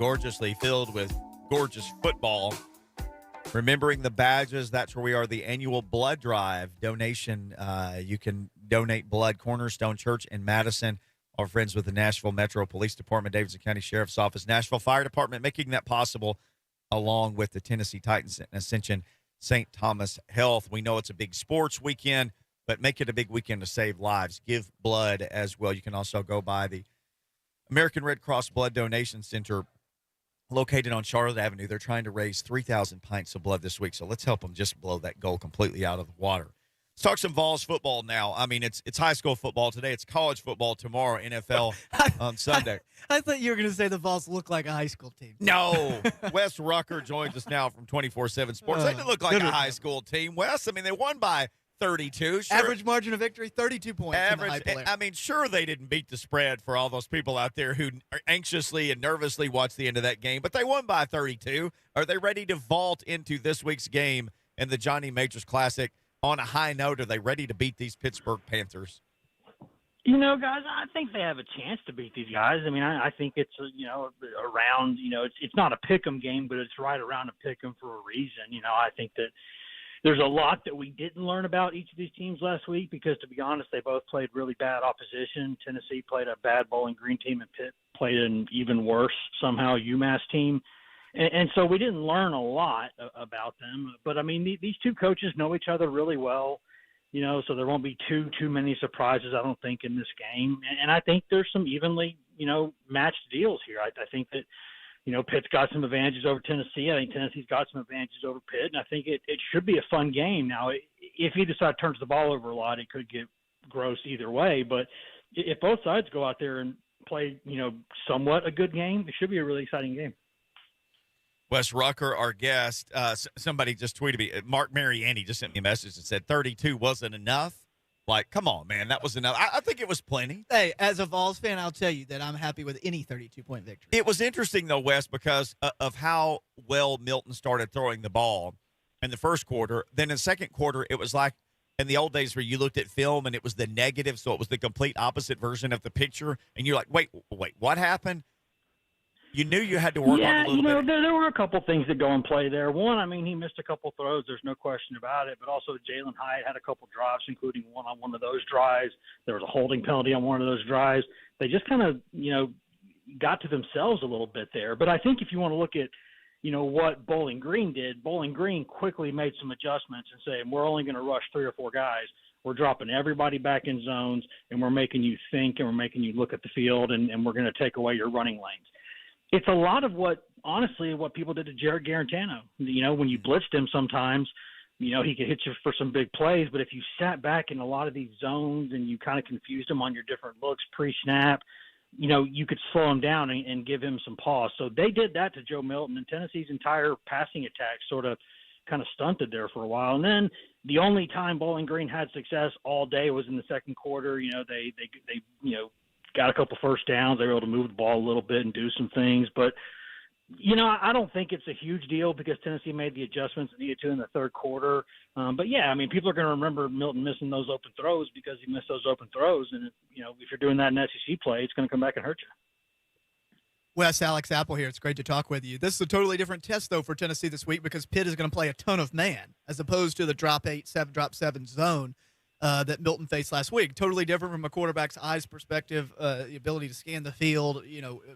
gorgeously filled with gorgeous football. Remembering the badges, that's where we are, the annual blood drive donation. You can donate blood. Cornerstone Church in Madison. Our friends with the Nashville Metro Police Department, Davidson County Sheriff's Office, Nashville Fire Department, making that possible, along with the Tennessee Titans and Ascension St. Thomas Health. We know it's a big sports weekend, but make it a big weekend to save lives. Give blood as well. You can also go by the American Red Cross Blood Donation Center located on Charlotte Avenue. They're trying to raise 3,000 pints of blood this week, so let's help them just blow that goal completely out of the water. Let's talk some Vols football now. I mean, it's high school football today. It's college football tomorrow, NFL on Sunday. I thought you were going to say the Vols look like a high school team. No. Wes Rucker joins us now from 24/7 Sports. They didn't look like a high school team, Wes. I mean, they won by 32. Sure. Average margin of victory, 32 points. Average. I mean, sure, they didn't beat the spread for all those people out there who anxiously and nervously watched the end of that game, but they won by 32. Are they ready to vault into this week's game in the Johnny Majors Classic on a high note? Are they ready to beat these Pittsburgh Panthers? You know, guys, I think they have a chance to beat these guys. I mean, I think it's, around, it's not a pick 'em game, but it's right around a pick 'em for a reason. I think that there's a lot that we didn't learn about each of these teams last week because, to be honest, they both played really bad opposition. Tennessee played a bad Bowling Green team, and Pitt played an even worse, somehow, UMass team. And so we didn't learn a lot about them. But, I mean, these two coaches know each other really well, so there won't be too many surprises, I don't think, in this game. And I think there's some evenly, matched deals here. I think that, Pitt's got some advantages over Tennessee. I think Tennessee's got some advantages over Pitt. And I think it should be a fun game. Now, if either side turns the ball over a lot, it could get gross either way. But if both sides go out there and play, somewhat a good game, it should be a really exciting game. Wes Rucker, our guest, somebody just tweeted me. Mark Mariani just sent me a message and said 32 wasn't enough. Like, come on, man, that was enough. I think it was plenty. Hey, as a Vols fan, I'll tell you that I'm happy with any 32-point victory. It was interesting, though, Wes, because of how well Milton started throwing the ball in the first quarter. Then in the second quarter, it was like in the old days where you looked at film and it was the negative, so it was the complete opposite version of the picture. And you're like, wait, what happened? You knew you had to work on a little bit. There were a couple things that go in play there. One, I mean, he missed a couple throws. There's no question about it. But also Jalen Hyatt had a couple drives, including one on one of those drives. There was a holding penalty on one of those drives. They just kind of, got to themselves a little bit there. But I think if you want to look at, what Bowling Green did, Bowling Green quickly made some adjustments and saying, we're only going to rush 3 or 4 guys. We're dropping everybody back in zones, and we're making you think, and we're making you look at the field, and we're going to take away your running lanes. It's a lot of what people did to Jared Garantano. When you blitzed him sometimes, he could hit you for some big plays. But if you sat back in a lot of these zones and you kind of confused him on your different looks pre-snap, you could slow him down and give him some pause. So they did that to Joe Milton, and Tennessee's entire passing attack sort of kind of stunted there for a while. And then the only time Bowling Green had success all day was in the second quarter. They got a couple first downs. They were able to move the ball a little bit and do some things. But, I don't think it's a huge deal because Tennessee made the adjustments it needed to in the third quarter. But, yeah, I mean, people are going to remember Milton missing those open throws because he missed those open throws. And, if you're doing that in SEC play, it's going to come back and hurt you. Wes, Alex Apple here. It's great to talk with you. This is a totally different test, though, for Tennessee this week because Pitt is going to play a ton of man as opposed to the drop 7 zone that Milton faced last week. Totally different from a quarterback's eyes perspective, the ability to scan the field,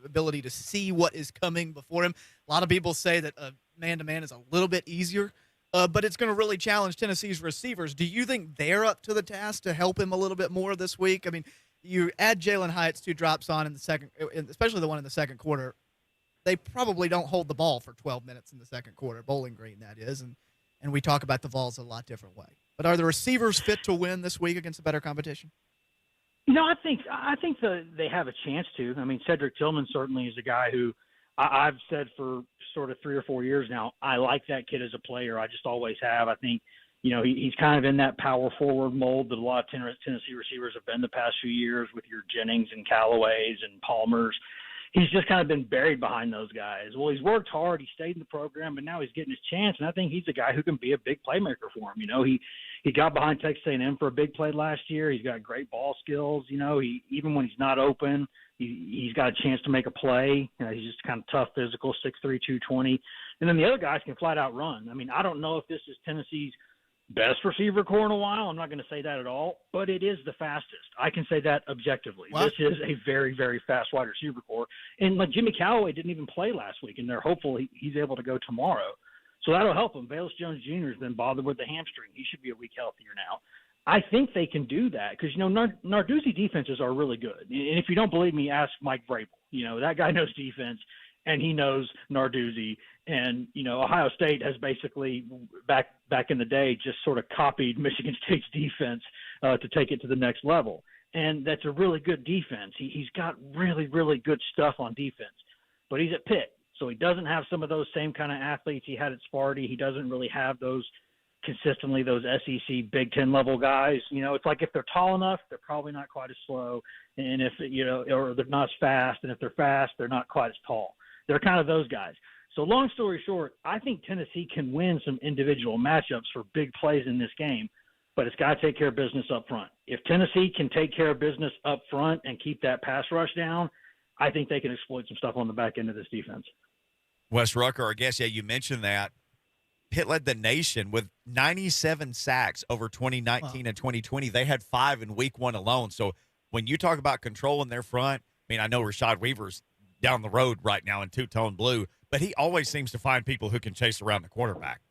ability to see what is coming before him. A lot of people say that man-to-man is a little bit easier, but it's going to really challenge Tennessee's receivers. Do you think they're up to the task to help him a little bit more this week? I mean, you add Jalen Hyatt's 2 drops on in the second, especially the one in the second quarter. They probably don't hold the ball for 12 minutes in the second quarter, Bowling Green, that is, and we talk about the Vols a lot different way. But are the receivers fit to win this week against a better competition? I think they have a chance to. I mean, Cedric Tillman certainly is a guy who I've said for sort of 3 or 4 years now, I like that kid as a player. I just always have. I think, he's kind of in that power forward mold that a lot of Tennessee receivers have been the past few years with your Jennings and Callaways and Palmers. he's just kind of been buried behind those guys. Well, he's worked hard. He stayed in the program, but now he's getting his chance. And I think he's a guy who can be a big playmaker for him. You know, he got behind Texas A&M for a big play last year. He's got great ball skills. You know, even when he's not open, he's got a chance to make a play. You know, he's just kind of tough, physical, 6'3", 220. And then the other guys can flat out run. I mean, I don't know if this is Tennessee's best receiver core in a while. I'm not going to say that at all, but it is the fastest. I can say that objectively. Wow. This is a very, very fast wide receiver core. And like Jimmy Callaway didn't even play last week, and they're hopeful he's able to go tomorrow. So that'll help him. Valus Jones-Jr. has been bothered with the hamstring. He should be a week healthier now. I think they can do that because, you know, Narduzzi defenses are really good. And if you don't believe me, ask Mike Vrabel. You know, that guy knows defense, and he knows Narduzzi. And, you know, Ohio State has basically back in the day just sort of copied Michigan State's defense to take it to the next level. And that's a really good defense. He's got really, really good stuff on defense. But he's at Pitt, so he doesn't have some of those same kind of athletes he had at Sparty. He doesn't really have those consistently, those SEC Big Ten level guys. You know, it's like if they're tall enough, they're probably not quite as slow. And if, you know, or they're not as fast. And if they're fast, they're not quite as tall. They're kind of those guys. So long story short, I think Tennessee can win some individual matchups for big plays in this game, but it's got to take care of business up front. If Tennessee can take care of business up front and keep that pass rush down, I think they can exploit some stuff on the back end of this defense. Wes Rucker, I guess, yeah, you mentioned that. Pitt led the nation with 97 sacks over 2019 and 2020. They had 5 in week 1 alone. So when you talk about controlling their front, I mean, I know Rashad Weaver's down the road right now in two-tone blue, but he always seems to find people who can chase around the quarterback.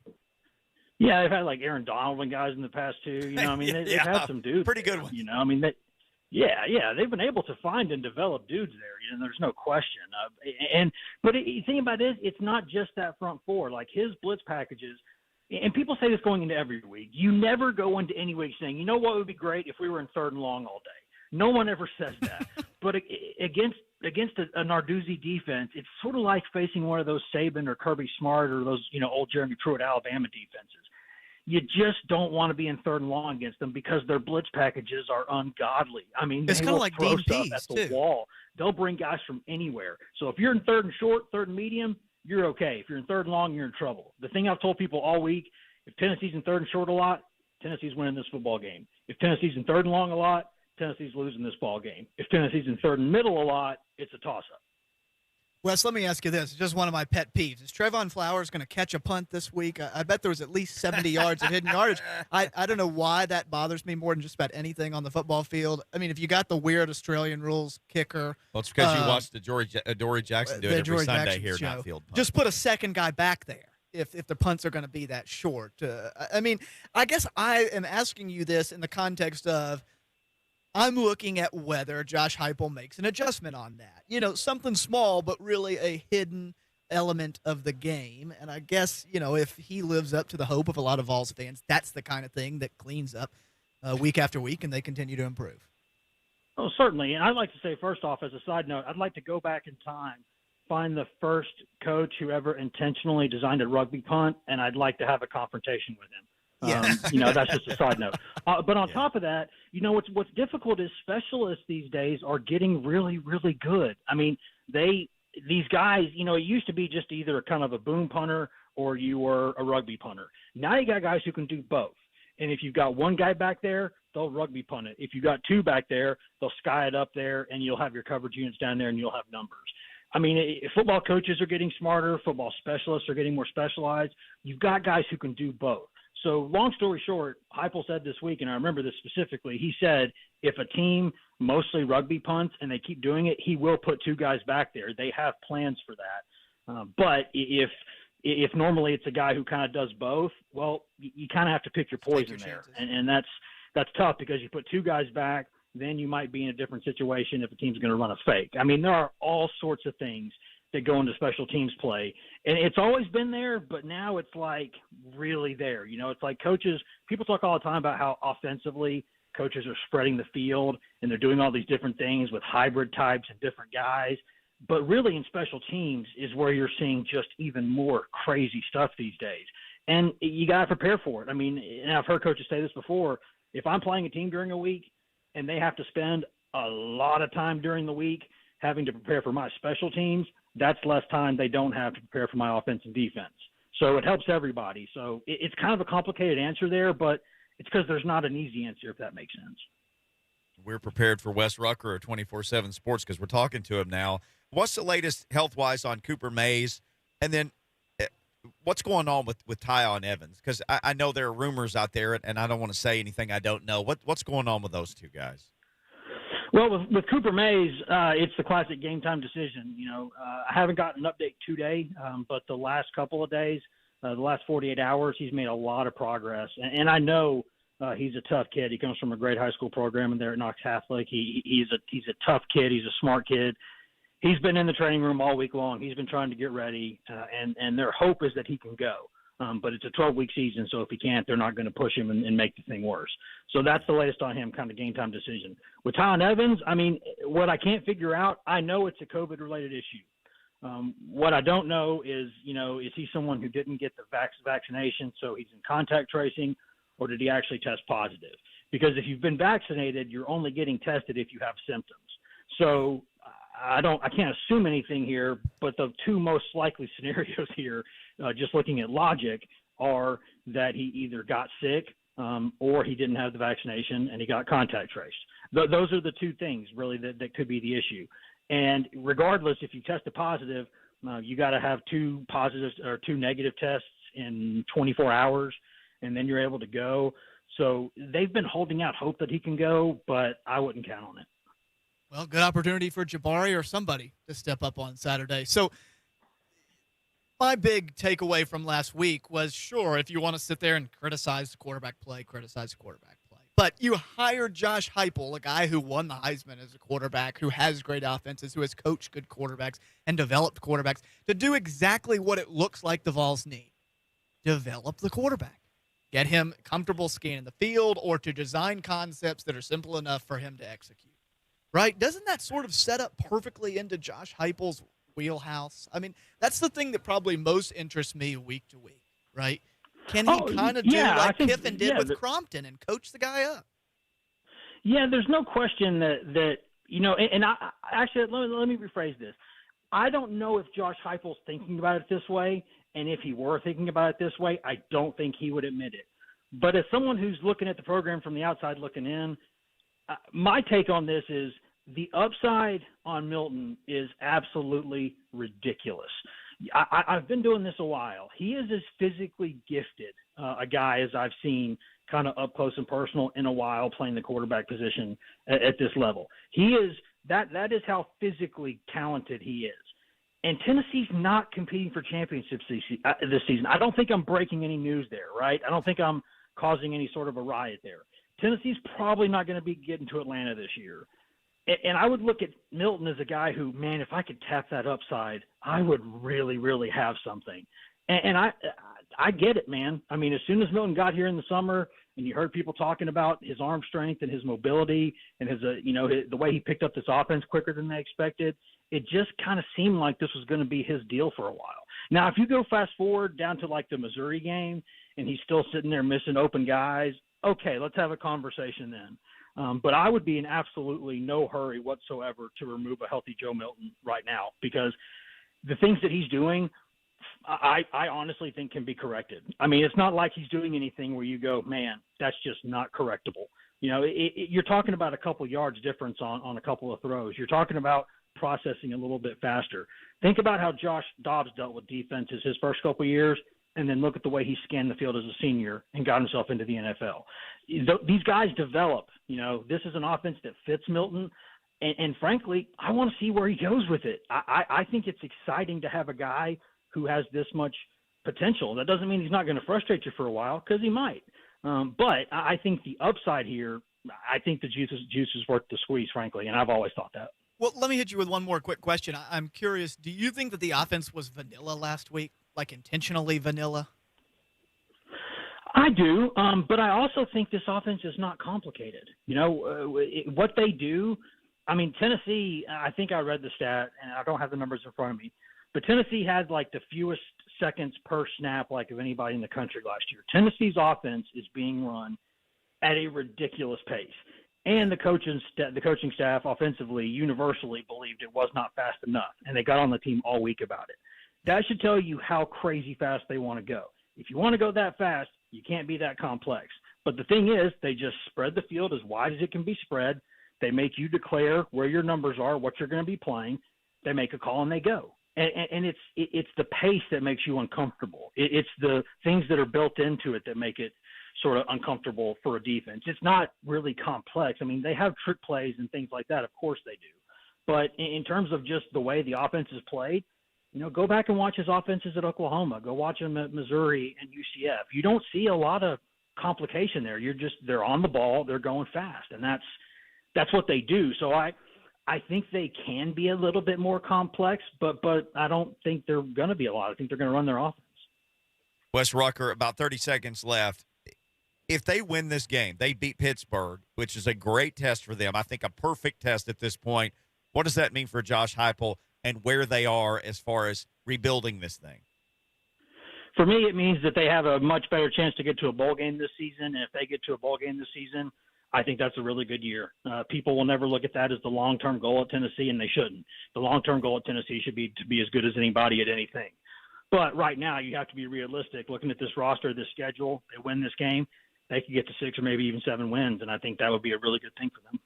Yeah, they've had like Aaron Donald and guys in the past too. You know, I mean, they've had some dudes. Pretty there, good ones. You know, I mean, they've been able to find and develop dudes there. You know, there's no question. But the thing about it is, it's not just that front four. Like his blitz packages, and people say this going into every week. You never go into any week saying, you know what would be great if we were in 3rd and long all day. No one ever says that. But against a Narduzzi defense, it's sort of like facing one of those Saban or Kirby Smart or those, you know, old Jeremy Pruitt Alabama defenses. You just don't want to be in 3rd and long against them because their blitz packages are ungodly. I mean, it's kind of like Dean stuff Pease, at the too. wall. They'll bring guys from anywhere. So if you're in 3rd and short, 3rd and medium, you're okay. If you're in 3rd and long, you're in trouble. The thing I've told people all week, if Tennessee's in 3rd and short a lot, Tennessee's winning this football game. If Tennessee's in 3rd and long a lot, Tennessee's losing this ball game. If Tennessee's in 3rd and middle a lot, it's a toss-up. Wes, let me ask you this. It's just one of my pet peeves. Is Trevon Flowers going to catch a punt this week? I bet there was at least 70 yards of hidden yardage. I don't know why that bothers me more than just about anything on the football field. I mean, if you got the weird Australian rules kicker. Well, it's because you watched the Dory Jackson do it every Dory Sunday Jackson here show. at Outfield Punt. Just put a second guy back there if the punts are going to be that short. I mean, I guess I am asking you this in the context of I'm looking at whether Josh Heupel makes an adjustment on that. You know, something small, but really a hidden element of the game. And I guess, you know, if he lives up to the hope of a lot of Vols fans, that's the kind of thing that cleans up week after week and they continue to improve. Oh, certainly. And I'd like to say, first off, as a side note, I'd like to go back in time, find the first coach who ever intentionally designed a rugby punt, and I'd like to have a confrontation with him. Yeah. You know, that's just a side note. But on top of that, you know, what's difficult is specialists these days are getting really, really good. I mean, these guys, you know, it used to be just either kind of a boom punter or you were a rugby punter. Now you got guys who can do both. And if you've got one guy back there, they'll rugby punt it. If you've got two back there, they'll sky it up there, and you'll have your coverage units down there, and you'll have numbers. I mean, football coaches are getting smarter. Football specialists are getting more specialized. You've got guys who can do both. So long story short, Heupel said this week, and I remember this specifically, he said if a team mostly rugby punts and they keep doing it, he will put two guys back there. They have plans for that. But if normally it's a guy who kind of does both, well, you kind of have to pick your poison there. And that's tough because you put two guys back, then you might be in a different situation if a team's going to run a fake. I mean, there are all sorts of things that go into special teams play. And it's always been there, but now it's like really there. You know, it's like coaches, people talk all the time about how offensively coaches are spreading the field and they're doing all these different things with hybrid types and different guys. But really in special teams is where you're seeing just even more crazy stuff these days. And you got to prepare for it. I mean, and I've heard coaches say this before, if I'm playing a team during a week and they have to spend a lot of time during the week having to prepare for my special teams, that's less time they don't have to prepare for my offense and defense. So it helps everybody. So it's kind of a complicated answer there, but it's because there's not an easy answer, if that makes sense. We're prepared for Wes Rucker of 24/7 Sports because we're talking to him now. What's the latest health-wise on Cooper Mays? And then what's going on with Tyon Evans? Because I know there are rumors out there, and I don't want to say anything I don't know. What's going on with those two guys? Well, with Cooper Mays, it's the classic game time decision. I haven't gotten an update today, but the last couple of days, the last 48 hours, he's made a lot of progress. And I know he's a tough kid. He comes from a great high school program there at Knox Catholic. He's a tough kid. He's a smart kid. He's been in the training room all week long. He's been trying to get ready, and their hope is that he can go. But it's a 12-week season, so if he can't, they're not going to push him and make the thing worse. So that's the latest on him, kind of game time decision. With Tyon Evans, I mean, what I can't figure out, I know it's a COVID-related issue. What I don't know is, is he someone who didn't get the vaccination, so he's in contact tracing, or did he actually test positive? Because if you've been vaccinated, you're only getting tested if you have symptoms. So I can't assume anything here, but the two most likely scenarios here, just looking at logic, are that he either got sick or he didn't have the vaccination and he got contact traced. Those are the two things really that could be the issue. And regardless, if you tested positive, you got to have two positives or two negative tests in 24 hours, and then you're able to go. So they've been holding out hope that he can go, but I wouldn't count on it. Well, good opportunity for Jabari or somebody to step up on Saturday. So my big takeaway from last week was, sure, if you want to sit there and criticize the quarterback play, criticize the quarterback play. But you hired Josh Heupel, a guy who won the Heisman as a quarterback, who has great offenses, who has coached good quarterbacks and developed quarterbacks, to do exactly what it looks like the Vols need. Develop the quarterback. Get him comfortable scanning the field, or to design concepts that are simple enough for him to execute. Right? Doesn't that sort of set up perfectly into Josh Heupel's wheelhouse? I mean, that's the thing that probably most interests me week to week, right? Can he kind of do like Kiffin did with Crompton and coach the guy up? Yeah, there's no question that and I actually, let me rephrase this. I don't know if Josh Heupel's thinking about it this way, and if he were thinking about it this way, I don't think he would admit it. But as someone who's looking at the program from the outside looking in, my take on this is the upside on Milton is absolutely ridiculous. I've been doing this a while. He is as physically gifted a guy as I've seen kind of up close and personal in a while playing the quarterback position at this level. He is that is how physically talented he is. And Tennessee's not competing for championships this season. I don't think I'm breaking any news there, right? I don't think I'm causing any sort of a riot there. Tennessee's probably not going to be getting to Atlanta this year. And I would look at Milton as a guy who, man, if I could tap that upside, I would really, really have something. And I get it, man. I mean, as soon as Milton got here in the summer and you heard people talking about his arm strength and his mobility and the way he picked up this offense quicker than they expected, it just kind of seemed like this was going to be his deal for a while. Now, if you go fast forward down to like the Missouri game and he's still sitting there missing open guys, okay, let's have a conversation then. But I would be in absolutely no hurry whatsoever to remove a healthy Joe Milton right now, because the things that he's doing, I honestly think can be corrected. I mean, it's not like he's doing anything where you go, man, that's just not correctable. You're talking about a couple yards difference on a couple of throws. You're talking about processing a little bit faster. Think about how Josh Dobbs dealt with defenses his first couple of years, and then look at the way he scanned the field as a senior and got himself into the NFL. These guys develop. This is an offense that fits Milton, and frankly, I want to see where he goes with it. I think it's exciting to have a guy who has this much potential. That doesn't mean he's not going to frustrate you for a while, because he might. But I think the upside here, I think the juice is worth the squeeze, frankly, and I've always thought that. Well, let me hit you with one more quick question. I'm curious, do you think that the offense was vanilla last week, like intentionally vanilla? I do, but I also think this offense is not complicated. What they do, I mean, Tennessee, I think I read the stat, and I don't have the numbers in front of me, but Tennessee had like the fewest seconds per snap of anybody in the country last year. Tennessee's offense is being run at a ridiculous pace. And the coaching staff offensively universally believed it was not fast enough, and they got on the team all week about it. That should tell you how crazy fast they want to go. If you want to go that fast, you can't be that complex. But the thing is, they just spread the field as wide as it can be spread. They make you declare where your numbers are, what you're going to be playing. They make a call and they go. And it's the pace that makes you uncomfortable. It's the things that are built into it that make it sort of uncomfortable for a defense. It's not really complex. I mean, they have trick plays and things like that. Of course they do. But in terms of just the way the offense is played, go back and watch his offenses at Oklahoma. Go watch them at Missouri and UCF. You don't see a lot of complication there. They're on the ball. They're going fast. And that's what they do. So I think they can be a little bit more complex, but I don't think they're going to be a lot. I think they're going to run their offense. Wes Rucker, about 30 seconds left. If they win this game, they beat Pittsburgh, which is a great test for them. I think a perfect test at this point. What does that mean for Josh Heupel and where they are as far as rebuilding this thing? For me, it means that they have a much better chance to get to a bowl game this season. And if they get to a bowl game this season, I think that's a really good year. People will never look at that as the long-term goal at Tennessee, and they shouldn't. The long-term goal at Tennessee should be to be as good as anybody at anything. But right now, you have to be realistic. Looking at this roster, this schedule, they win this game, they could get to 6 or maybe even 7 wins, and I think that would be a really good thing for them.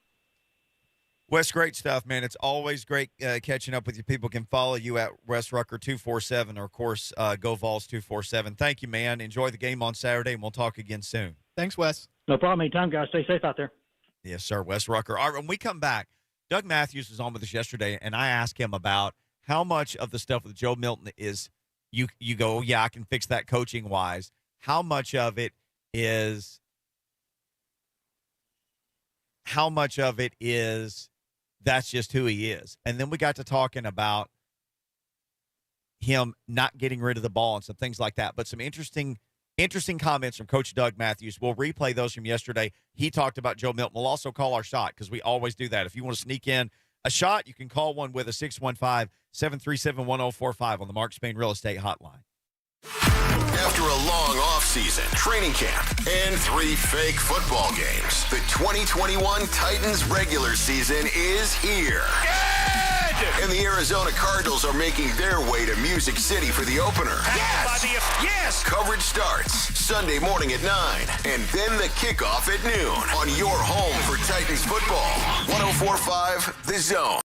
Wes, great stuff, man. It's always great catching up with you. People can follow you at Wes Rucker 247 or, of course, Go Vols 247. Thank you, man. Enjoy the game on Saturday, and we'll talk again soon. Thanks, Wes. No problem. Anytime, guys. Stay safe out there. Yes, sir. Wes Rucker. All right, when we come back, Doug Matthews was on with us yesterday, and I asked him about how much of the stuff with Joe Milton is you go, yeah, I can fix that coaching-wise. How much of it is that's just who he is. And then we got to talking about him not getting rid of the ball and some things like that. But some interesting comments from Coach Doug Matthews. We'll replay those from yesterday. He talked about Joe Milton. We'll also call our shot because we always do that. If you want to sneak in a shot, you can call one with a 615-737-1045 on the Mark Spain Real Estate Hotline. After a long offseason, training camp, and 3 fake football games, the 2021 Titans regular season is here. Good! And the Arizona Cardinals are making their way to Music City for the opener. Yes! Coverage starts Sunday morning at 9, and then the kickoff at noon on your home for Titans football. 104.5 The Zone.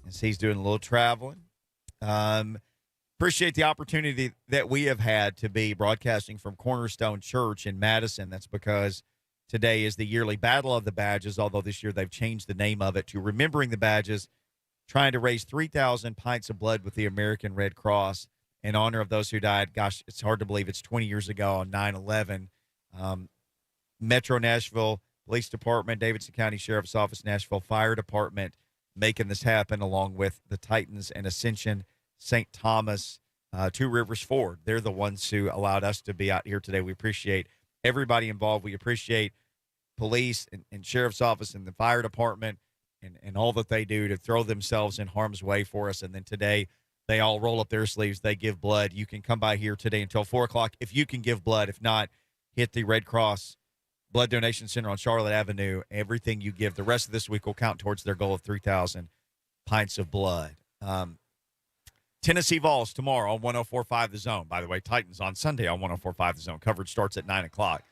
as he's doing a little traveling. Appreciate the opportunity that we have had to be broadcasting from Cornerstone Church in Madison. That's because today is the yearly Battle of the Badges, although this year they've changed the name of it to Remembering the Badges, trying to raise 3,000 pints of blood with the American Red Cross in honor of those who died. Gosh, it's hard to believe it's 20 years ago on 9/11. Metro Nashville Police Department, Davidson County Sheriff's Office, Nashville Fire Department making this happen, along with the Titans and Ascension St. Thomas, Two Rivers Ford. They're the ones who allowed us to be out here today. We appreciate everybody involved. We appreciate police and Sheriff's Office and the Fire Department and all that they do to throw themselves in harm's way for us. And then today, they all roll up their sleeves. They give blood. You can come by here today until 4 o'clock if you can give blood. If not, hit the Red Cross Blood Donation Center on Charlotte Avenue. Everything you give the rest of this week will count towards their goal of 3,000 pints of blood. Tennessee Vols tomorrow on 104.5 The Zone. By the way, Titans on Sunday on 104.5 The Zone. Coverage starts at 9 o'clock.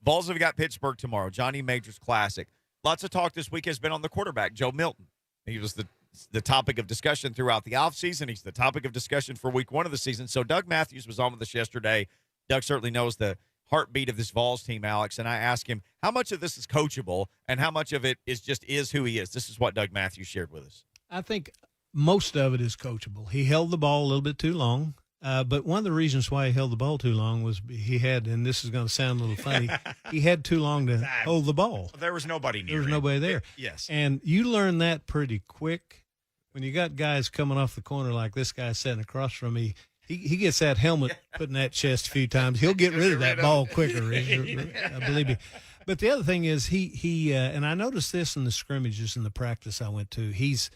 Vols have got Pittsburgh tomorrow. Johnny Majors Classic. Lots of talk this week has been on the quarterback, Joe Milton. He was the topic of discussion throughout the offseason. He's the topic of discussion for week 1 of the season. So Doug Matthews was on with us yesterday. Doug certainly knows the heartbeat of this Vols team, Alex, and I asked him how much of this is coachable and how much of it is who he is. This is what Doug Matthews shared with us. I think most of it is coachable. He held the ball a little bit too long, but one of the reasons why he held the ball too long was he had, and this is going to sound a little funny, he had too long to hold the ball. There was nobody near him. There was nobody there. Yes. And you learn that pretty quick. When you got guys coming off the corner like this guy sitting across from me, he gets that helmet put in that chest a few times. He'll get rid of that ball quicker, believe me. But the other thing is he and I noticed this in the scrimmages in the practice I went to. He's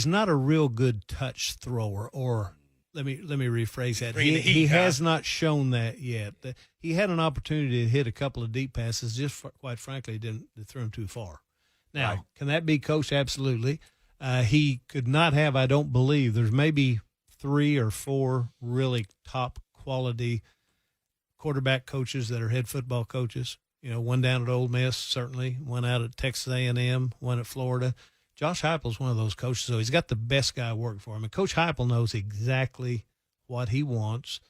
not a real good touch thrower, or let me rephrase that. He has not shown that yet. He had an opportunity to hit a couple of deep passes, just quite frankly, didn't throw him too far. Now, Can that be coached? Absolutely. He could not have, I don't believe, there's maybe 3 or 4 really top quality quarterback coaches that are head football coaches. You know, one down at Ole Miss, certainly, one out at Texas A&M, one at Florida. Josh Heupel's one of those coaches, so he's got the best guy working for him. And Coach Heupel knows exactly what he wants.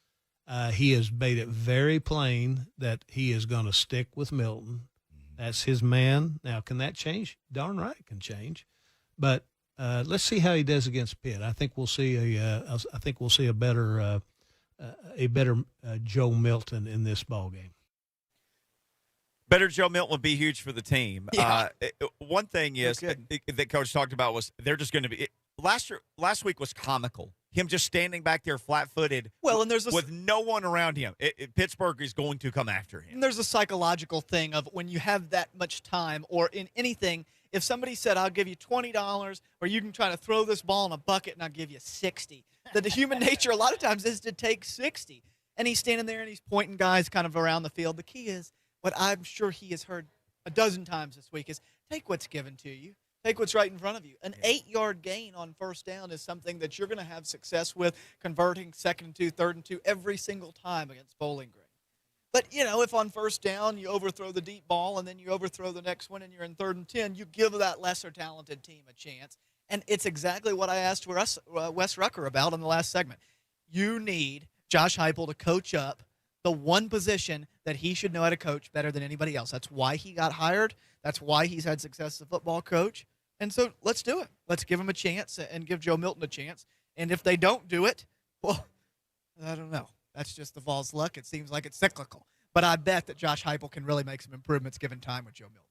He has made it very plain that he is going to stick with Milton. That's his man. Now, can that change? Darn right it can change. But let's see how he does against Pitt. I think we'll see a better Joe Milton in this ball game. Better Joe Milton would be huge for the team. Yeah. One thing is that Coach talked about was they're just going to be last week was comical. Him just standing back there flat-footed with no one around him. Pittsburgh is going to come after him. And there's a psychological thing of when you have that much time or in anything, if somebody said, I'll give you $20 or you can try to throw this ball in a bucket and I'll give you 60, that the human nature a lot of times is to take 60. And he's standing there and he's pointing guys kind of around the field. The key is, what I'm sure he has heard a dozen times this week is take what's given to you. Take what's right in front of you. An 8-yard gain on first down is something that you're going to have success with, converting 2nd and 2, 3rd and 2 every single time against Bowling Green. But, you know, if on first down you overthrow the deep ball and then you overthrow the next one and you're in 3rd and 10, you give that lesser talented team a chance. And it's exactly what I asked Wes Rucker about in the last segment. You need Josh Heupel to coach up the one position that he should know how to coach better than anybody else. That's why he got hired. That's why he's had success as a football coach. And so let's do it. Let's give him a chance and give Joe Milton a chance. And if they don't do it, well, I don't know. That's just the Vols' luck. It seems like it's cyclical. But I bet that Josh Heupel can really make some improvements given time with Joe Milton.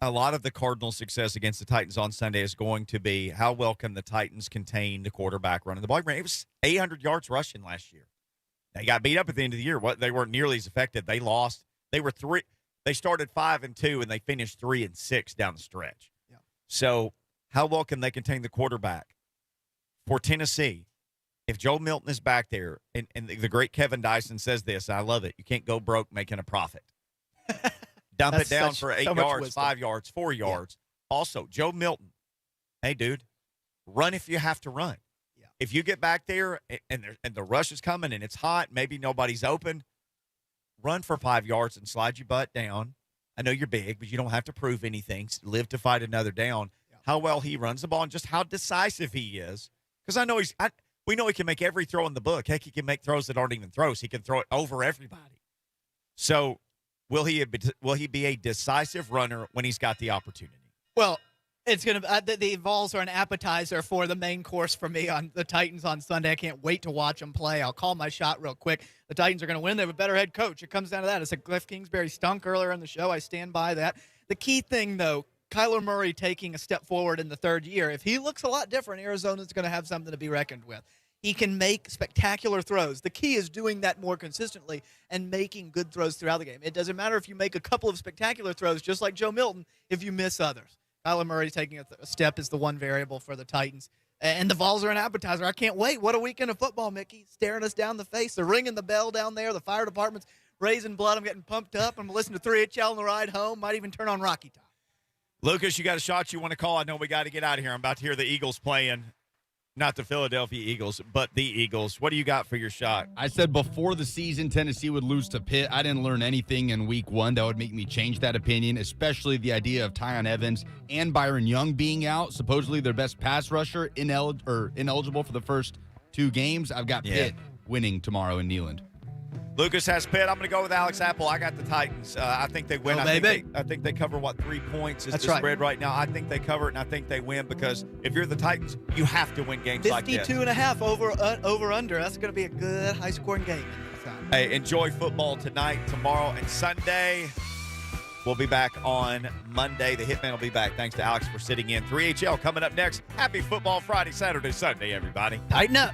A lot of the Cardinals' success against the Titans on Sunday is going to be how well can the Titans contain the quarterback running the ball. It was 800 yards rushing last year. They got beat up at the end of the year. They weren't nearly as effective. They lost. They started 5-2 and they finished 3-6 down the stretch. Yeah. So how well can they contain the quarterback? For Tennessee, if Joe Milton is back there, and the great Kevin Dyson says this, I love it. You can't go broke making a profit. Dump it down for 8 yards, 5 yards, 4 yards. Yeah. Also, Joe Milton, hey, dude, run if you have to run. If you get back there and the rush is coming and it's hot, maybe nobody's open, run for 5 yards and slide your butt down. I know you're big, but you don't have to prove anything. Live to fight another down. Yeah. how well he runs the ball and just how decisive he is. Because we know he can make every throw in the book. Heck, he can make throws that aren't even throws. He can throw it over everybody. So will he be a decisive runner when he's got the opportunity? Well, it's going to the Vols are an appetizer for the main course for me on the Titans on Sunday. I can't wait to watch them play. I'll call my shot real quick. The Titans are going to win. They have a better head coach. It comes down to that. I said Cliff Kingsbury stunk earlier in the show. I stand by that. The key thing, though, Kyler Murray taking a step forward in the third year. If he looks a lot different, Arizona's going to have something to be reckoned with. He can make spectacular throws. The key is doing that more consistently and making good throws throughout the game. It doesn't matter if you make a couple of spectacular throws, just like Joe Milton, if you miss others. Kyler Murray taking a step is the one variable for the Titans. And the Vols are an appetizer. I can't wait. What a weekend of football, Mickey. Staring us down the face. They're ringing the bell down there. The fire department's raising blood. I'm getting pumped up. I'm listening to 3HL on the ride home. Might even turn on Rocky Top. Lucas, you got a shot you want to call? I know we got to get out of here. I'm about to hear the Eagles playing. Not the Philadelphia Eagles, but the Eagles. What do you got for your shot? I said before the season Tennessee would lose to Pitt. I didn't learn anything in week 1 that would make me change that opinion, especially the idea of Tyon Evans and Byron Young being out, supposedly their best pass rusher, ineligible for the first 2 games. I've got Pitt winning tomorrow in Neyland. Lucas has Pitt. I'm going to go with Alex Apple. I got the Titans. I think they win. Oh, I think they cover, 3 points is That's the right. spread right now. I think they cover it, and I think they win because if you're the Titans, you have to win games like this. 52.5 over under. That's going to be a good high-scoring game. Hey, enjoy football tonight, tomorrow, and Sunday. We'll be back on Monday. The Hitman will be back. Thanks to Alex for sitting in. 3HL coming up next. Happy Football Friday, Saturday, Sunday, everybody. Tighten up.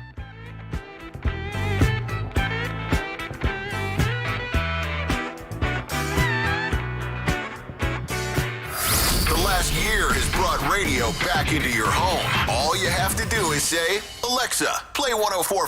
Last year has brought radio back into your home. All you have to do is say, Alexa, play 104.5